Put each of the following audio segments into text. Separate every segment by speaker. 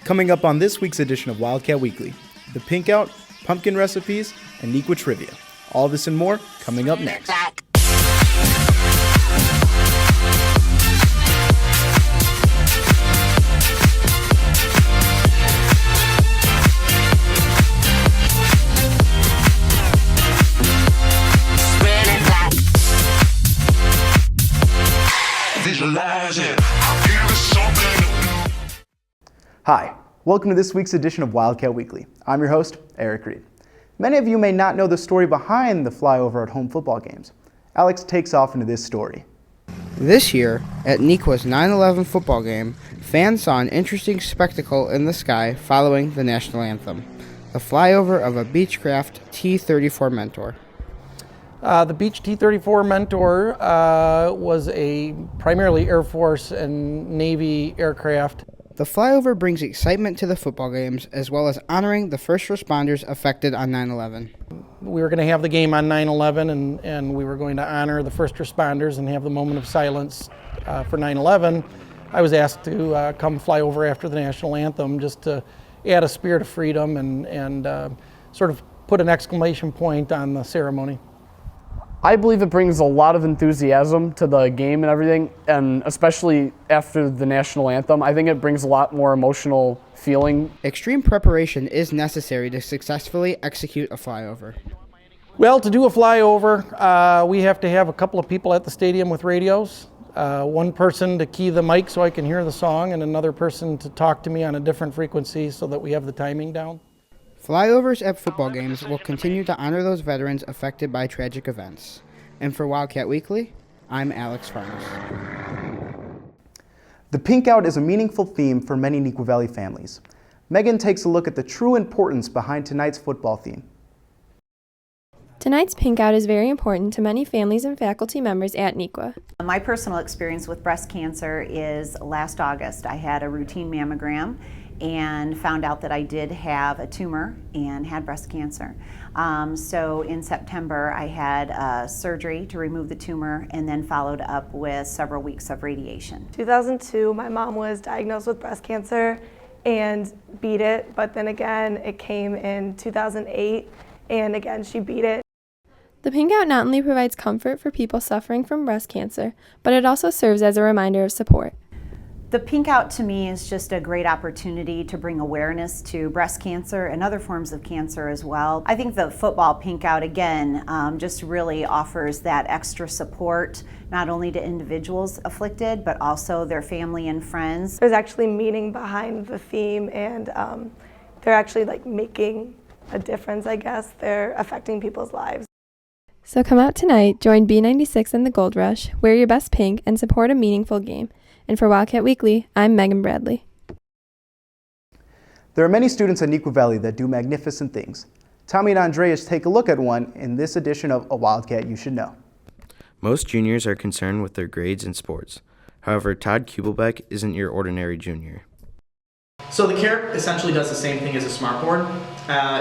Speaker 1: Coming up on this week's edition of Wildcat Weekly, the Pink Out, pumpkin recipes, and Nequa trivia. All this and more coming up next. Hi, welcome to this week's edition of Wildcat Weekly. I'm your host, Eric Reed. Many of you may not know the story behind the Flyover at home football games. Alex takes off into this story.
Speaker 2: This year, at Nequa's 9/11 football game, fans saw an interesting spectacle in the sky following the national anthem, the flyover of a Beechcraft T-34 Mentor.
Speaker 3: The Beech T-34 Mentor was a primarily Air Force and Navy aircraft.
Speaker 2: The flyover brings excitement to the football games, as well as honoring the first responders affected on 9/11.
Speaker 3: We were going to have the game on 9/11, and we were going to honor the first responders and have the moment of silence for 9/11. I was asked to come fly over after the national anthem just to add a spirit of freedom and sort of put an exclamation point on the ceremony.
Speaker 4: I believe it brings a lot of enthusiasm to the game and everything, and especially after the national anthem, I think it brings a lot more emotional feeling.
Speaker 2: Extreme preparation is necessary to successfully execute a flyover.
Speaker 3: Well, to do a flyover, we have to have a couple of people at the stadium with radios. One person to key the mic so I can hear the song, and another person to talk to me on a different frequency so that we have the timing down.
Speaker 2: Flyovers at football games will continue to honor those veterans affected by tragic events. And for Wildcat Weekly, I'm Alex Farnes.
Speaker 1: The Pink Out is a meaningful theme for many Nequa Valley families. Megan takes a look at the true importance behind tonight's football theme.
Speaker 5: Tonight's Pink Out is very important to many families and faculty members at Nequa.
Speaker 6: My personal experience with breast cancer is last August. I had a routine mammogram and found out that I did have a tumor and had breast cancer. So in September I had surgery to remove the tumor and then followed up with several weeks of radiation.
Speaker 7: 2002, my mom was diagnosed with breast cancer and beat it, but then again it came in 2008 and again she beat it.
Speaker 5: The Pink Out not only provides comfort for people suffering from breast cancer, but it also serves as a reminder of support.
Speaker 6: The Pink Out to me is just a great opportunity to bring awareness to breast cancer and other forms of cancer as well. I think the football Pink Out again just really offers that extra support not only to individuals afflicted but also their family and friends.
Speaker 7: There's actually meaning behind the theme, and they're actually like making a difference, I guess. They're affecting people's lives.
Speaker 5: So come out tonight, join B96 and the Gold Rush, wear your best pink, and support a meaningful game. And for Wildcat Weekly, I'm Megan Bradley.
Speaker 1: There are many students at Nequa Valley that do magnificent things. Tommy and Andreas take a look at one in this edition of A Wildcat You Should Know.
Speaker 8: Most juniors are concerned with their grades in sports. However, Todd Kubelbeck isn't your ordinary junior.
Speaker 9: So the Carrot essentially does the same thing as a smartboard,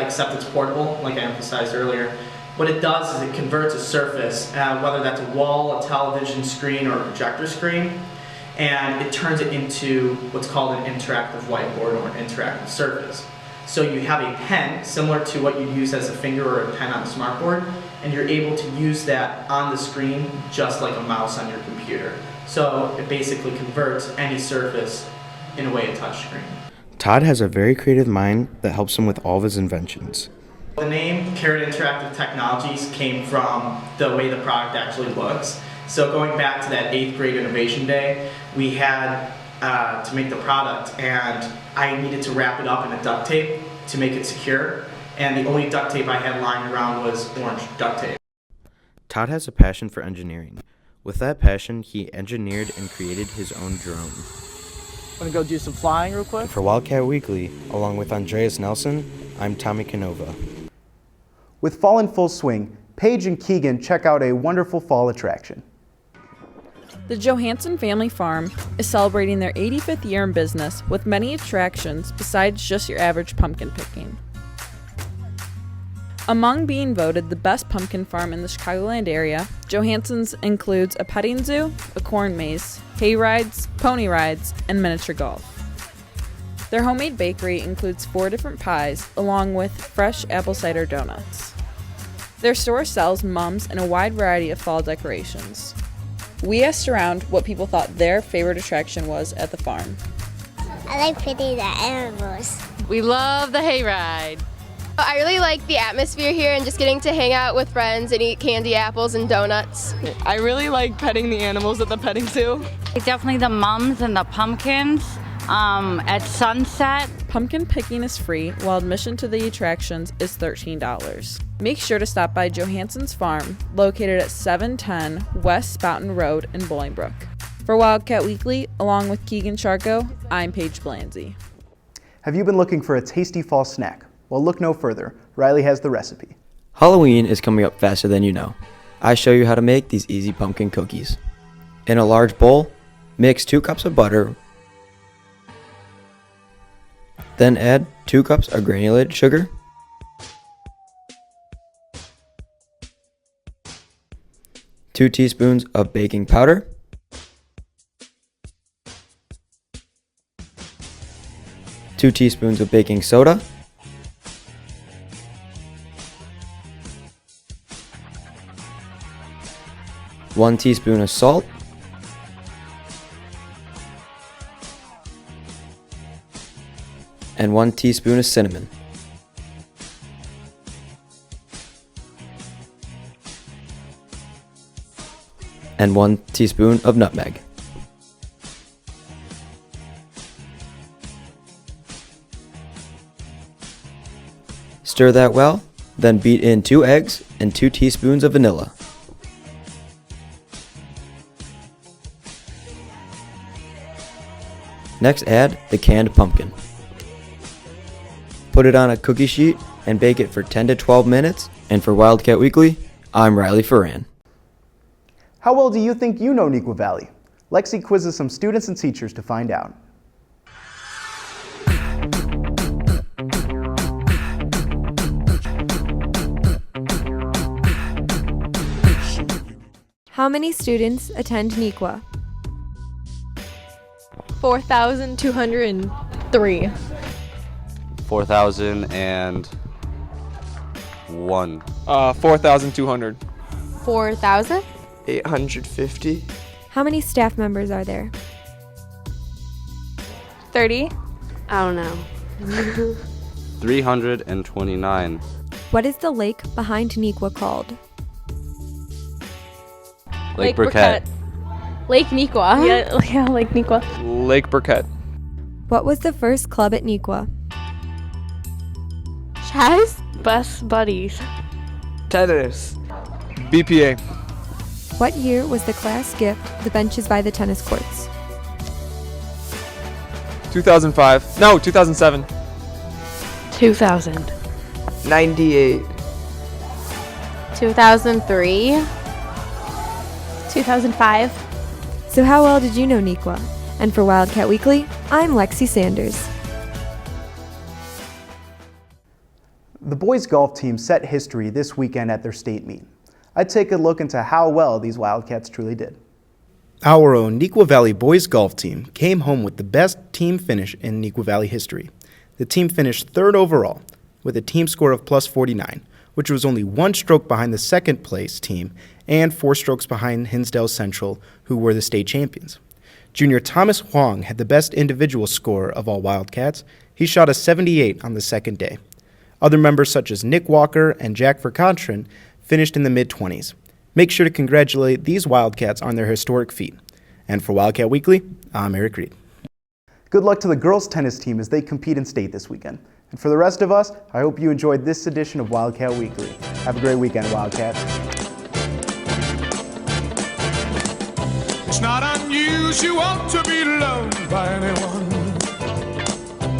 Speaker 9: except it's portable, like I emphasized earlier. What it does is it converts a surface, whether that's a wall, a television screen, or a projector screen, and it turns it into what's called an interactive whiteboard or an interactive surface. So you have a pen similar to what you'd use as a finger or a pen on a smartboard, and you're able to use that on the screen just like a mouse on your computer. So it basically converts any surface in a way a touchscreen.
Speaker 8: Todd has a very creative mind that helps him with all of his inventions.
Speaker 9: The name Carrot Interactive Technologies came from the way the product actually looks. So going back to that 8th grade innovation day, we had to make the product, and I needed to wrap it up in a duct tape to make it secure, and the only duct tape I had lying around was orange duct tape.
Speaker 8: Todd has a passion for engineering. With that passion, he engineered and created his own drone.
Speaker 4: Want to go do some flying real quick?
Speaker 8: For Wildcat Weekly, along with Andreas Nelson, I'm Tommy Canova.
Speaker 1: With fall in full swing, Paige and Keegan check out a wonderful fall attraction.
Speaker 10: The Johanssons Family Farm is celebrating their 85th year in business with many attractions besides just your average pumpkin picking. Among being voted the best pumpkin farm in the Chicagoland area, Johanssons includes a petting zoo, a corn maze, hay rides, pony rides, and miniature golf. Their homemade bakery includes 4 different pies, along with fresh apple cider donuts. Their store sells mums and a wide variety of fall decorations. We asked around what people thought their favorite attraction was at the farm.
Speaker 11: I like petting the animals.
Speaker 12: We love the hayride.
Speaker 13: I really like the atmosphere here and just getting to hang out with friends and eat candy apples and donuts.
Speaker 12: I really like petting the animals at the petting zoo.
Speaker 14: Definitely the mums and the pumpkins at sunset.
Speaker 10: Pumpkin picking is free, while admission to the attractions is $13. Make sure to stop by Johanssons Farm, located at 710 West Spoughton Road in Bolingbrook. For Wildcat Weekly, along with Keegan Sharko, I'm Paige Blanzy.
Speaker 1: Have you been looking for a tasty fall snack? Well, look no further. Riley has the recipe.
Speaker 8: Halloween is coming up faster than you know. I show you how to make these easy pumpkin cookies. In a large bowl, mix 2 cups of butter. Then add 2 cups of granulated sugar, 2 teaspoons of baking powder, 2 teaspoons of baking soda, one teaspoon of salt, and 1 teaspoon of cinnamon. And 1 teaspoon of nutmeg. Stir that well, then beat in 2 eggs and 2 teaspoons of vanilla. Next, add the canned pumpkin. Put it on a cookie sheet and bake it for 10 to 12 minutes. And for Wildcat Weekly, I'm Riley Ferran.
Speaker 1: How well do you think you know Neuqua Valley? Lexi quizzes some students and teachers to find out.
Speaker 5: How many students attend Neuqua?
Speaker 13: 4,203.
Speaker 15: 4,001.
Speaker 16: 4,200.
Speaker 13: 4,000?
Speaker 17: 850.
Speaker 5: How many staff members are there?
Speaker 13: 30.
Speaker 11: I don't know.
Speaker 15: 329.
Speaker 5: What is the lake behind Neuqua called?
Speaker 15: Lake Burkett.
Speaker 13: Lake Neuqua. Yeah, Lake Neuqua.
Speaker 16: Lake Burkett.
Speaker 5: What was the first club at Neuqua?
Speaker 13: Chess? Best buddies.
Speaker 17: Tennis.
Speaker 16: BPA.
Speaker 5: What year was the class gift the benches by the tennis courts?
Speaker 16: 2005. No, 2007.
Speaker 13: 2000.
Speaker 17: 98.
Speaker 13: 2003. 2005.
Speaker 5: So how well did you know Neuqua? And for Wildcat Weekly, I'm Lexi Sanders.
Speaker 1: The boys golf team set history this weekend at their state meet. I'd take a look into how well these Wildcats truly did.
Speaker 18: Our own Neuqua Valley boys golf team came home with the best team finish in Neuqua Valley history. The team finished 3rd overall with a team score of plus 49, which was only 1 stroke behind the 2nd place team and 4 strokes behind Hinsdale Central, who were the state champions. Junior Thomas Huang had the best individual score of all Wildcats. He shot a 78 on the 2nd day. Other members such as Nick Walker and Jack Vercontron finished in the mid-20s. Make sure to congratulate these Wildcats on their historic feat. And for Wildcat Weekly, I'm Eric Reed.
Speaker 1: Good luck to the girls tennis team as they compete in state this weekend. And for the rest of us, I hope you enjoyed this edition of Wildcat Weekly. Have a great weekend, Wildcats.
Speaker 19: It's not unusual to be loved by anyone.